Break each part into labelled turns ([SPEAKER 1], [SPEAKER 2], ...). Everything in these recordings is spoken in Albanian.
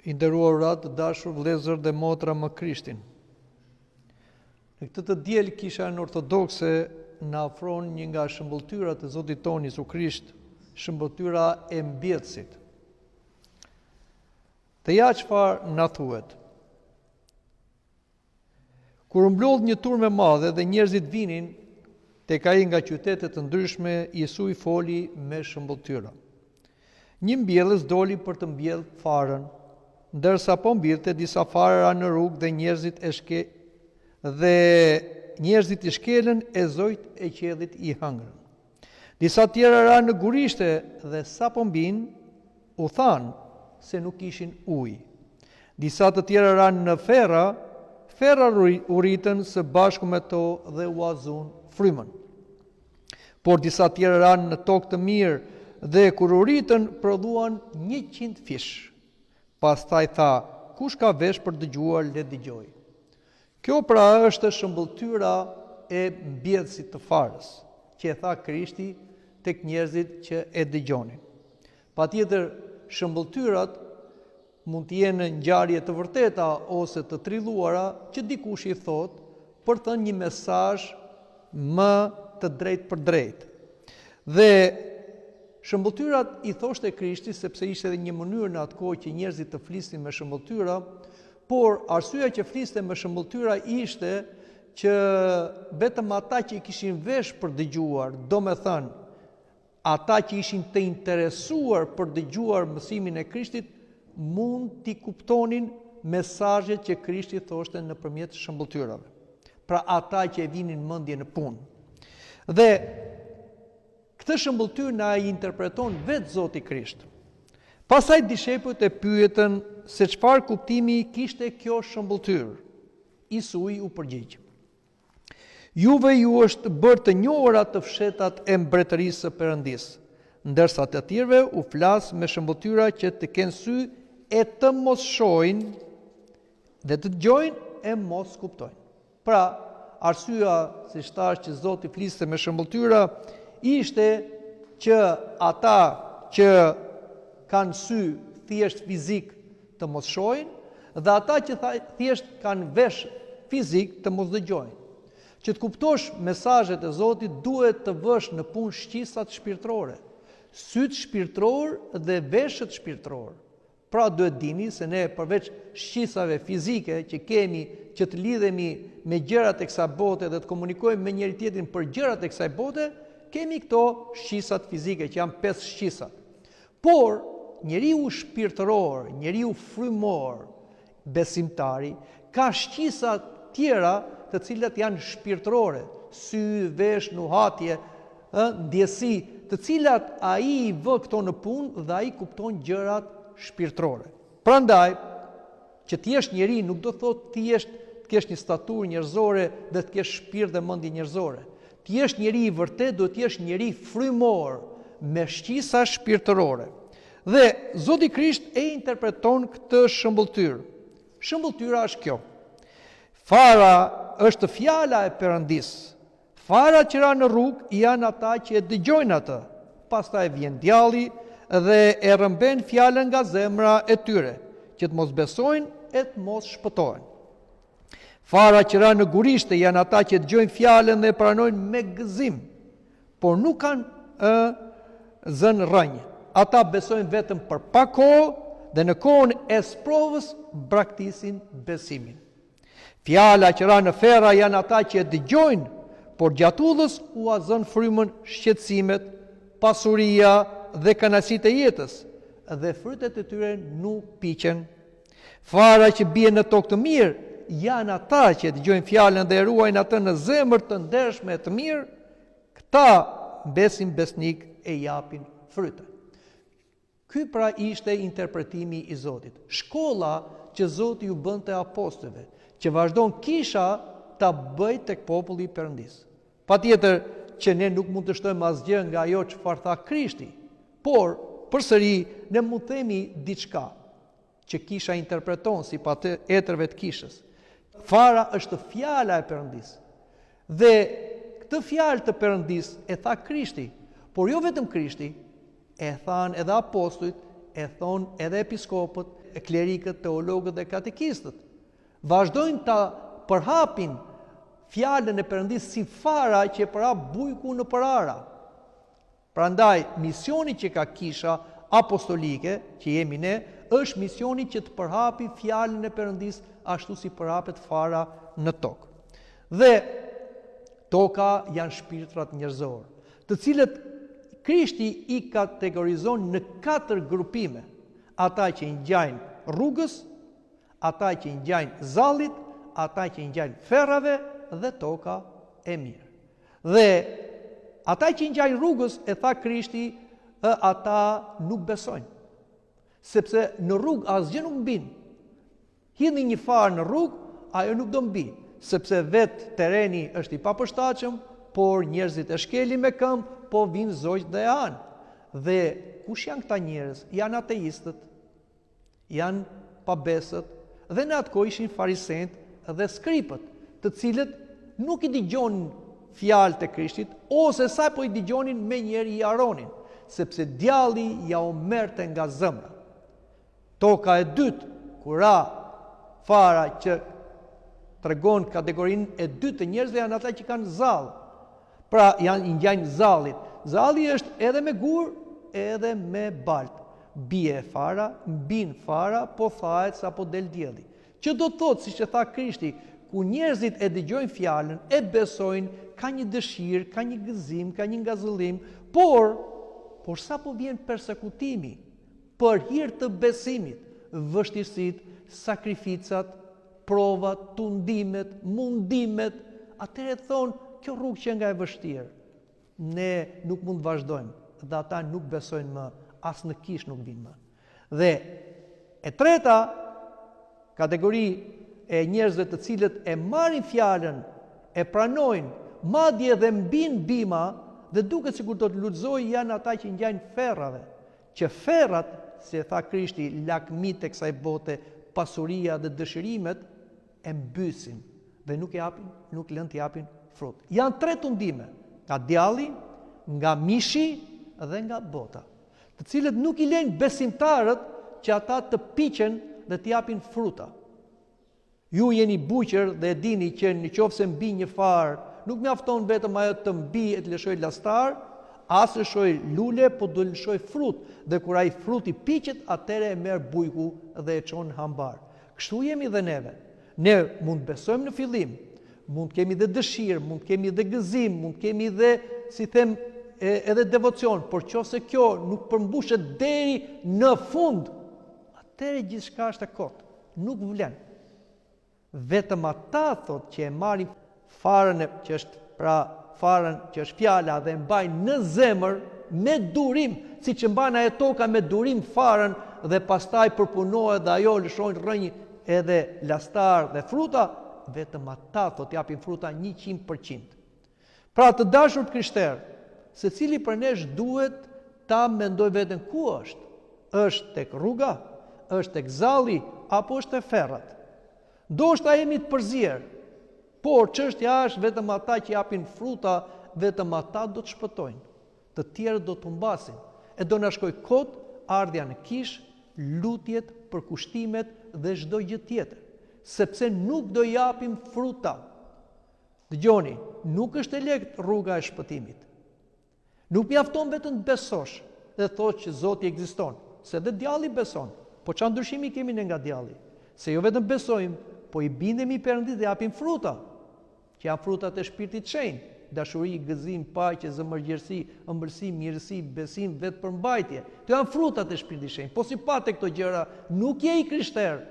[SPEAKER 1] I nderuar të dashur vëllezër dhe motra më Krishtin. Në këtë të diel Kisha Ortodokse na afron një nga shëmbulltyrat e Zotit tonë Jezu Krisht, shëmbulltyra e mbjetësit. Të ja çfarë na thuhet. Kur mblodh një turmë e madhe dhe njerëzit vinin tek ai nga qytetet të ndryshme, Jesu I foli me shëmbulltyra. Një mbjellës doli për të mbjellë farën, ndërsa po mbjellte disa farëra në rrugë dhe njerëzit I shkelën e zojt e qellit I hëngrën. Disa tjera ra në gurishte dhe sa po mbin, u thanë se nuk ishin ujë. Disa të tjera ra në ferra u ritën së bashku me to dhe u azun frymën. Por disa tjera ra në tokë të mirë dhe kur u ritën prodhuan 100 fish. Pastaj tha, kush ka vesh për dëgjuar le dëgjoj. Kjo pra është shëmbulltyra e mbjellësit të farës, që e tha Krishti tek njerëzit që e dëgjonin. Patjetër, shëmbulltyrat mund të jenë ngjarje të vërteta ose të trilluara që dikush I thot për të thënë një mesazh më të drejtë për drejtë. Dhe shëmbulltyrat I thoshte Krishti sepse ishte edhe një mënyrë në atë kohë që njerëzit të flisnin me shëmbulltyra, por arsyeja që fliste me shëmbulltyra ishte që vetëm ata që I kishin vesh për dëgjuar, domethënë ata që ishin të interesuar për dëgjuar mësimin e Krishtit, mund t'i kuptonin mesazhet që Krishti thoshte nëpërmjet shëmbulltyrave. Pra ata që e vinin mendje në punë. Dhe këtë shëmbulltyr na I interpreton vetë Zoti Krisht. Pastaj dishepujt e pyetën se çfarë kuptimi kishte kjo shëmbulltyr. Isui u përgjigj. Juve ju është bërë të njohura të fshetat e mbretërisë së Perëndisë, ndërsa të tjerëve u flas me shëmbulltyra që të kenë sy e të mos shohin dhe të dëgjojnë e mos kuptojnë. Pra, arsyeja si thash që Zoti fliste me shëmbulltyra ishte që ata që kanë sy thjesht fizik të mos shohin dhe ata që thjesht kanë vesh fizik të mos dëgjojnë. Që të kuptosh mesazhet e Zotit duhet të vësh në punë shqisat shpirtërore, syt shpirtëror dhe veshët shpirtëror. Pra duhet dini se ne përveç shqisave fizike që kemi që të lidhemi me gjërat e kësaj bote dhe të komunikojmë me njëri tjetrin për gjërat e kësaj bote, kemi këto shqisat fizike që janë 5 shqisat. Por njeriu shpirtëror, njeriu frymor, besimtari, ka shqisa tjera të cilat janë shpirtërore, sy, vesh, nuhatje, ndjesi, të cilat ai I vë këto në punë dhe ai kupton gjërat shpirtërore. Prandaj, që të jesh njeri nuk do thotë thjesht të kesh një staturë njerëzore dhe të kesh shpirt dhe mendje njerëzore. Të jesh njeri I vërtet, do të jesh njeri frymor me shqisa shpirtërore. Dhe Zoti Krisht e interpreton këtë shëmbulltyr. Shëmbulltyra është kjo. Fara është fjala e Perëndisë. Fara që ra në rrugë janë ata që e dëgjojnë atë. Pastaj vjen djalli dhe e rrëmben fjalën nga zemra e tyre, që të mos besojnë e të mos shpëtohen. Fara që ra në gurishte janë ata që dëgjojnë fjalën dhe e pranojnë me gëzim, por nuk kanë zënë rrënjë. Ata besojnë vetëm për pak kohë dhe në kohën e sprovës braktisin besimin. Fjala që ra në ferra janë ata që e dëgjojnë, por gjatë udhës u azon frymën shqetësimet, pasuria dhe kënaqësitë e jetës, dhe frytet e tyre nuk piqen. Fara që bien në tokë të mirë janë ata që e dëgjojnë fjalën dhe e ruajnë atë në zemër të ndershme e të mirë, këta besin besnik e japin fryte. Ky pra ishte interpretimi I Zotit. Shkolla që Zoti ju bënte apostujve, që vazhdon Kisha ta bëj tek populli I Perëndisë. Patjetër që ne nuk mund të shtojmë asgjë nga ajo çfarë tha Krishti, por përsëri ne mund të themi diçka që Kisha interpreton sipas etërve të Kishës. Fara është fjala e Perëndisë. Dhe këtë fjalë të Perëndisë e tha Krishti, por jo vetëm Krishti, e than edhe apostujt, e thonë edhe episkopët, e klerikët, teologët dhe katekistët. Vazhdojnë ta përhapin fjalën e Perëndisë si fara që e përhap bujku në përara. Prandaj, misioni që ka Kisha apostolike, që jemi ne, është misioni që të përhapi fjalën e Perëndisë ashtu si përhapet fara në tokë. Dhe toka janë shpirtrat njerëzor, të cilët Krishti i kategorizon në 4 grupime: ata që i ngjajnë rrugës, ata që i ngjajnë zallit, ata që i ngjajnë ferrave dhe toka e mirë. Dhe ata që i ngjajnë rrugës, e tha Krishti, ata nuk besojnë, sepse në rrugë asgjë nuk mbin. Hidhni një farë në rrugë, ajo nuk do mbi, sepse vetë tereni është i papërshtatshëm, por njerëzit e shkelin me këmbë, po vinë zogjt dhe anë. Dhe kush janë këta njerëz? Janë ateistët, janë pabesët, dhe në atë kohë ishin farisejt dhe skripët, të cilët nuk i dëgjonin fjalët e Krishtit, ose sa po i dëgjonin me njerë i haronin, sepse djalli ja u merrte nga zemra. Toka e dytë, kur ra fara që tregon kategorinë e dytë të njerëzve, janë ata që kanë zall. Pra janë i ngjajnë zallit. Zalli është edhe me gur, edhe me balt. Bie fara, mbin fara, po thahet sa po del dielli. Që do të thotë, siç e tha Krishti, ku njerëzit e dëgjojnë fjalën, e besojnë, ka një dëshirë, ka një gëzim, ka një ngazëllim, por sa po vjen persekutimi për hir të besimit, vështirësitë, sakrificat, provat, tundimet, mundimet, atëherë thonë, kjo rrugë që nga e vështirë, ne nuk mund të vazhdojmë, dhe ata nuk besojnë më, as në kish nuk vinë më. Dhe e treta kategori e njerëzve të cilët e marrin fjalën, e pranojnë, madje dhe mbin bima, dhe duket sikur do të lulëzojë, janë ata që ngjajnë ferrave, që ferrat, si e tha Krishti, lakmit e kësaj bote, pasuria dhe dëshirimet, e mbysin dhe nuk lënë të japin frut. Janë 3 tundime, nga djalli, nga mishi dhe nga bota, të cilët nuk i lejnë besimtarët që ata të piqen dhe të japin fruta. Ju jeni buqër dhe e dini që në qoftë se mbi një farë, nuk mjafton vetëm ajo të mbi e të lëshoj lastar, as lëshoj lule, po do lëshoj frut, dhe kur ai fruti piqet, atëre e merr bujku dhe e çon hambar. Kështu jemi dhe neve. Ne mund besojmë në fillim, mund kemi dhe dëshirë, mund kemi dhe gëzim, mund kemi dhe, si them, edhe devocion, por nëse kjo nuk përmbushet deri në fund, atëherë gjithçka është e kot, nuk vlen. Vetëm ata thot që e marrin farën që është fjala dhe e mbajnë në zemër me durim, siç e mban ajo toka me durim farën dhe pastaj përpunohet dhe ajo lëshojnë rrënjë edhe lastar dhe fruta, vetëm ata thot japin fruta 100%. Pra të dashur krishterë, secili për nesh duhet ta mendoj veten ku është. Është tek rruga, është tek zalli apo është te ferrat. Ndoshta jemi të përzier, por çështja është vetëm ata që japin fruta, vetëm ata do të shpëtojnë. Të tjerët do të humbasin e do na shkojë kot ardhja në kish, lutjet, përkushtimet dhe çdo gjë tjetër, sepse nuk do japim fruta. Dëgjoni, nuk është e lehtë rruga e shpëtimit. Nuk mjafton vetëm të besosh dhe thosh që Zoti ekziston, se dhe djalli beson. Po çfarë ndryshimi kemi ne nga djalli? Se jo vetëm besojmë, po i bindemi Perëndis dhe japim fruta, që janë frutat e Shpirtit të Shenjtë, dashuri, gëzim, paqe, zemërgjerësi, ëmbëlsi, mirësi, besim, vetëpërmbajtje. Këto janë frutat e Shpirtit të Shenjtë. Po si patë këto gjëra, nuk je i krishter.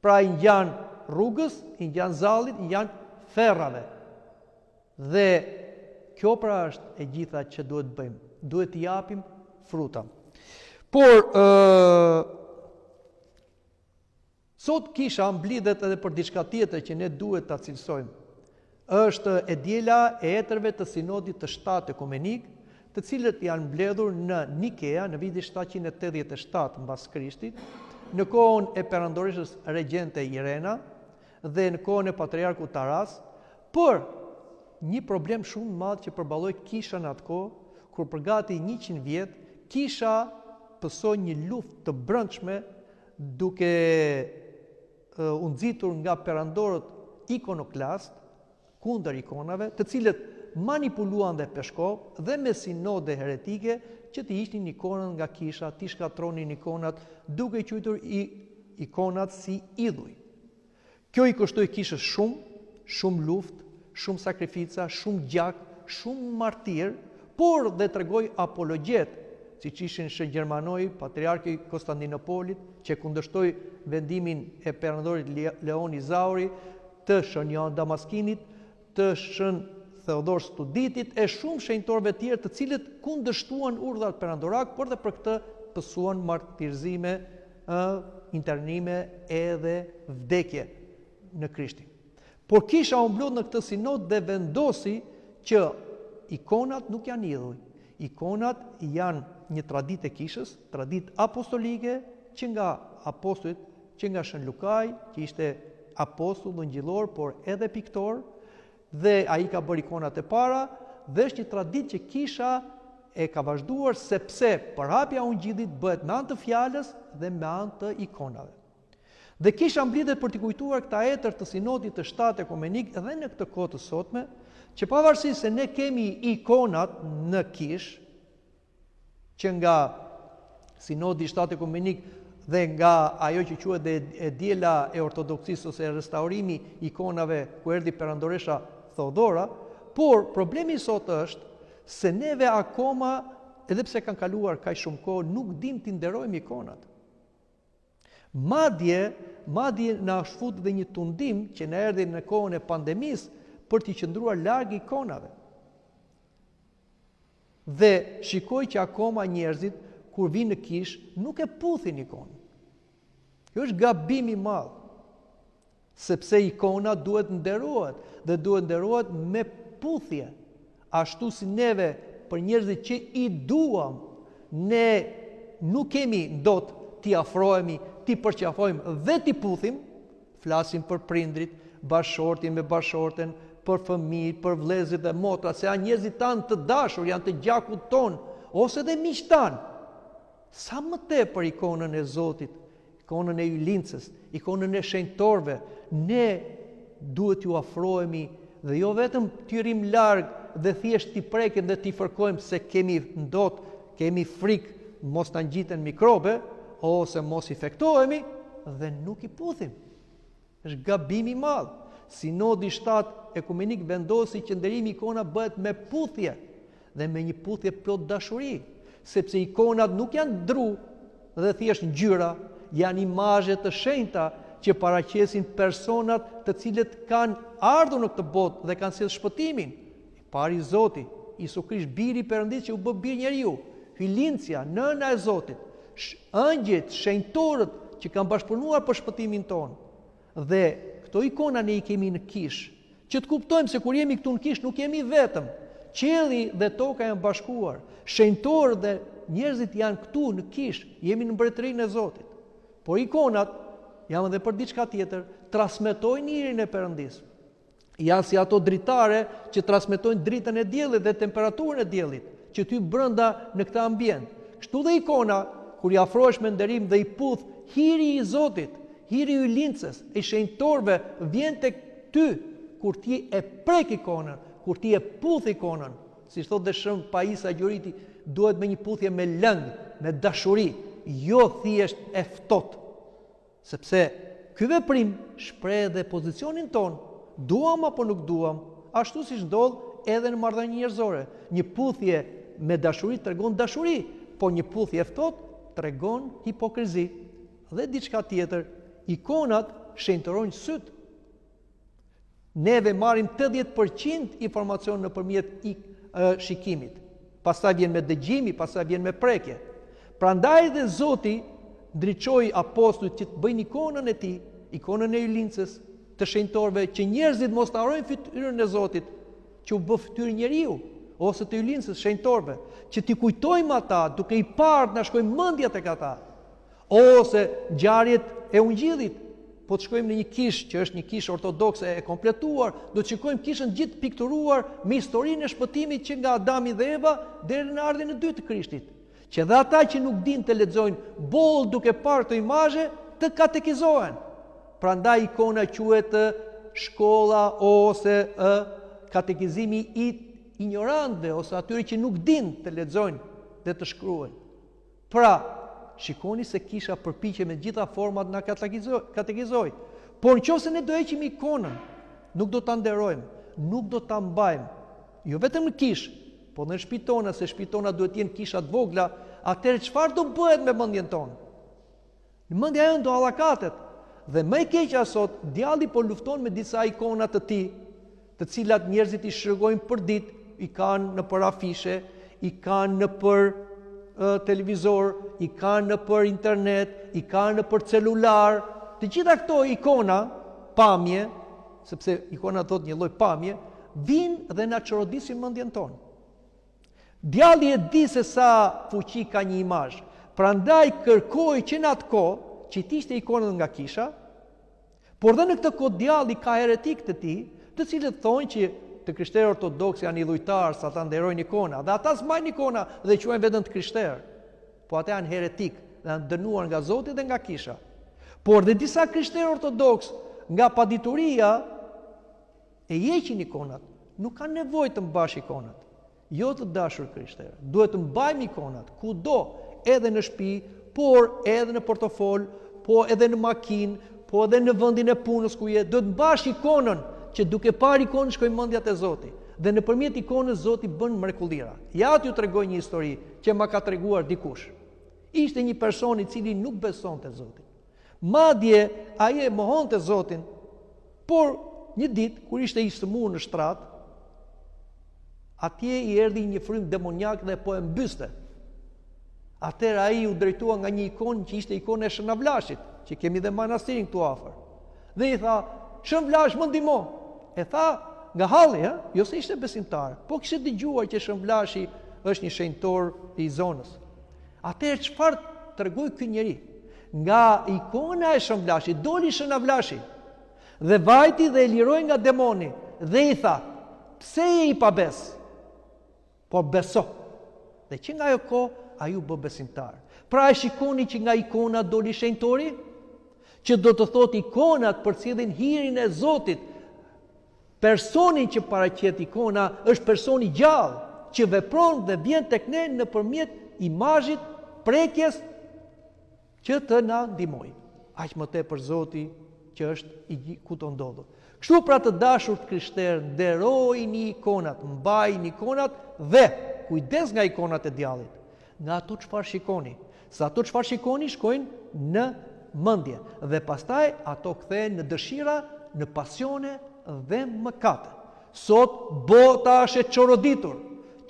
[SPEAKER 1] Pra i ngjan rrugës, i ngjan zallit, i ngjan ferrave. Dhe kjo pra është e gjitha që duhet të bëjmë. Duhet të japim fruta. Por sot kisha mblidhet edhe për diçka tjetër që ne duhet ta cilësojmë. Është e diela e etërve të sinodit të 7 ekumenik, të cilët janë mbledhur në Nikea në vitin 787 mbas Krishtit, në kohën e perandoreshës regjente Irena dhe në kohën e patriarkut Taras, për një problem shumë madh që përballoi kisha në atë kohë, kur për gati 100 vjet kisha pësoj një luftë të brendshme duke u nxitur nga perandorët ikonoklast kundër ikonave, të cilët manipuluan dhe peshkov dhe me sinode heretike që të hiqnin ikonën nga kisha, të shkatronin ikonat duke quajtur ikonat si idhuj. Kjo i kushtoi kishës shumë luftë, shumë sakrifica, shumë gjak, shumë martir, por dhe tregoi apologjet, siç ishin Shë Gjermanoi, patriarki Konstantinopolit, që kundërshtoi vendimin e perandorit Leoni Zauri, të Shën Jan Damaskinit, të Shën Theodor Studitit e shumë shenjtorëve tjerë të cilët kundërshtuan urdhat perandorak, por dhe për këtë pësuan martirzime, internime edhe vdekje në Krishtin. Por kisha u mbledh në këtë sinod dhe vendosi që ikonat nuk janë idhuj. Ikonat janë një traditë e kishës, traditë apostolike që nga apostujt, që nga Shën Lukaj, që ishte apostull dhe ngjillor, por edhe piktor, dhe ai ka bërë ikonat e para, dhe është një traditë që kisha e ka vazhduar sepse përhapja e Ungjillit bëhet me anë të fjalës dhe me anë të ikonave. Dhe kisha mblidhet për t'i kujtuar këta etër të sinodit të 7 ekumenik edhe në këtë kohë të sotme, që pavarësisht se ne kemi ikonat në kishë, që nga sinodi 7 ekumenik dhe nga ajo që quhet dhe e diela e ortodoksisë ose restaurimi ikonave ku erdhi perandoresha Theodora, por problemi sot është se neve akoma, edhe pse kanë kaluar kaq shumë kohë, nuk dim t'i nderojmë ikonat. Madje na shfut dhe një tundim që na erdhi në kohën e pandemisë për t'i qëndruar larg ikonave. Dhe shikoj që akoma njerëzit kur vinë në kishë nuk e puthin ikonën. Kjo është gabim i madh. Sepse ikona duhet nderohet dhe duhet nderohet me puthje. Ashtu si neve për njerëzit që i duam, ne nuk kemi ndot t'i afrohemi, t'i përqafojmë dhe t'i puthim, flasim për prindrit, bashortin me bashorten, për fëmijët, për vëllezërit dhe motrat, se janë njerëzit tanë të dashur, janë të gjakut ton, ose dhe miq tanë. Sa më tepër ikonën e Zotit, ikonën e ylincës, ikonën e shenjtorëve, ne duhet ju afrohemi dhe jo vetëm t'y rrim larg dhe thjesht t'i prekim dhe t'i fërkojmë se kemi ndot, kemi frikë mos na ngjiten mikrobe ose mos infektohemi dhe nuk i puthim. Është gabim i madh. Sinodi 7 ekumenik vendosi që nderimi ikona bëhet me puthje dhe me një puthje plot dashuri, sepse ikonat nuk janë dru dhe thjesht ngjyra, janë imazhe të shenjta që paraqesin personat të cilët kanë ardhur në këtë botë dhe kanë sjellë shpëtimin. I pari Zoti, Isu Krisht, biri i Perëndisë që u bë bir njeriu, Hylincia, nëna e Zotit, ëngjëjt, shenjtorët që kanë bashkëpunuar për shpëtimin tonë. Dhe këto ikona ne i kemi në kishë, që të kuptojmë se kur jemi këtu në kishë nuk jemi vetëm. Qielli dhe toka janë bashkuar, shenjtorët dhe njerëzit janë këtu në kishë, jemi në mbretërinë e Zotit. Por ikonat janë edhe për diçka tjetër, transmetojnë hirin e Perëndisë. Janë si ato dritare që transmetojnë dritën e diellit dhe temperaturën e diellit, që ty brenda në këtë ambient. Kështu dhe ikona, kur i afrohesh me nderim dhe i puth, hiri i Zotit, hiri i ylincës, e shenjtorëve vjen tek ty kur ti e prek ikonën, kur ti e puth ikonën. Si thot dhe Shën Paisa Gjoriti, duhet me një puthje me lëng, me dashuri, jo thjesht e ftohtë. Sepse ky veprim shpreh dhe pozicionin ton, duam apo nuk duam, ashtu siç ndodh edhe në marrëdhënie njerëzore. Një puthje me dashuri tregon dashuri, po një puthje e ftohtë tregon hipokrizi. Dhe diçka tjetër, ikonat shenjtorojnë syt. Neve marrim 80% informacion nëpërmjet shikimit. Pastaj vjen me dëgjimi, pastaj vjen me prekje. Prandaj dhe Zoti ndriçoi apostujt që të bëjnë ikonën e tij, ikonën e ylincës, të shenjtorëve, që njerëzit mos ta harrojnë fytyrën e Zotit, që u bë fytyrë njeriu, ose të ylincës, shenjtorëve, që t'i kujtojmë ata, duke i parë na shkojmë mendja tek ata. Ose ngjarjet e Ungjillit, po të shkojmë në një kishë që është një kishë ortodokse e kompletuar, do të shikojmë kishën gjithë pikturuar me historinë e shpëtimit që nga Adami dhe Eva deri në ardhjen e dytë të Krishtit, që dhe ata që nuk din të lexojnë boll duke parë të imazhe të katekizohen. Prandaj ikona quhet shkolla ose katekizimi i ignorantëve ose atyre që nuk din të lexojnë dhe të shkruajnë. Pra, shikoni se kisha përpiqje me gjitha format na katekizoj. Por nëse ne do heqim ikonën, nuk do ta nderojmë, nuk do ta mbajmë. Jo vetëm në kishë, po në shtëpitona, se shtëpitona duhet të jenë kisha të vogla, atëherë çfarë do bëhet me mendjen tonë? Në mendja jonë do allakatet. Dhe më e keqja sot, djalli po lufton me disa ikona të tij, të cilat njerëzit i shërgojnë për ditë, i kanë në për afishe, i kanë në për televizor, i kanë në për internet, i kanë në për celular. Të gjitha këto ikona, pamje, sepse ikona thot një lloj pamje, vinë dhe na çorodisin mendjen tonë. Djalli e di se sa fuqi ka një imazh. Prandaj kërkoi që në atë kohë që të ishte ikonën nga kisha, por dhe në këtë kohë djalli ka heretik të tij, të cilët thonë që të krishterë ortodoks janë idhujtarë sa ta nderojnë ikona, dhe ata s'mbajnë ikona dhe quajnë veten të krishterë. Po ata janë heretik, dhe janë dënuar nga Zoti dhe nga kisha. Por dhe disa krishterë ortodoks nga padituria e heqin ikonat, nuk kanë nevojë të mbash ikonat. Jo të dashur krishterë, duhet të mbajmë ikonat kudo, edhe në shtëpi, por edhe në portofol, po edhe në makinë, po edhe në vendin e punës ku je, duhet mbash ikonën, që duke parë ikonën shkojnë mendja te Zoti. Dhe nëpërmjet ikonës Zoti bën mrekullira. Ja t'ju tregoj një histori që ma ka treguar dikush. Ishte një person i cili nuk besonte Zotin. Madje ai e mohonte Zotin, por një ditë kur ishte i sëmurë në shtrat, atje i erdhi një frym demonjak dhe po e mbyste. Atëherë ai u drejtua nga një ikonë që ishte ikona e Shënavlashit, që kemi dhe manastirin këtu afër. Dhe i tha: "Shënavlash, më ndihmo." E tha nga halli, jo se ishte besimtar, po kishte dëgjuar që Shënavlashi është një shenjtor i zonës. Atëherë çfarë tregoi ky njeri? Nga ikona e Shënavlashit doli Shënavlashi dhe vajti dhe e liroi nga demoni dhe i tha: "Pse je i pabes? Po beso." Dhe që nga ajo kohë ai u bë besimtar. Pra e shikoni që nga ikona doli shenjtori, që do të thotë ikonat përcjellin hirin e Zotit. Personi që paraqet ikona është personi gjallë, që vepron dhe vjen tek ne nëpërmjet imazhit, prekjes që të na ndihmoj. Aq më tepër Zoti që është i ku të ndodhur. Kështu pra të dashur të krishterë, nderojini ikonat, mbajini ikonat dhe kujdes nga ikonat e djallit. Nga ato çfarë shikoni, sa ato çfarë shikoni shkojnë në mendje dhe pastaj ato kthehen në dëshira, në pasione dhe mëkate. Sot bota është e çoroditur,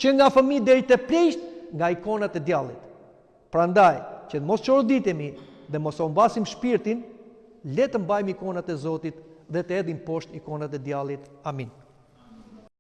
[SPEAKER 1] që nga fëmijë deri te pleqt nga ikonat e djallit. Prandaj, që të mos çoroditemi dhe mos u mbasim shpirtin, le të mbajmë ikonat e Zotit dhe të hedhim poshtë ikonat e djallit. Amin.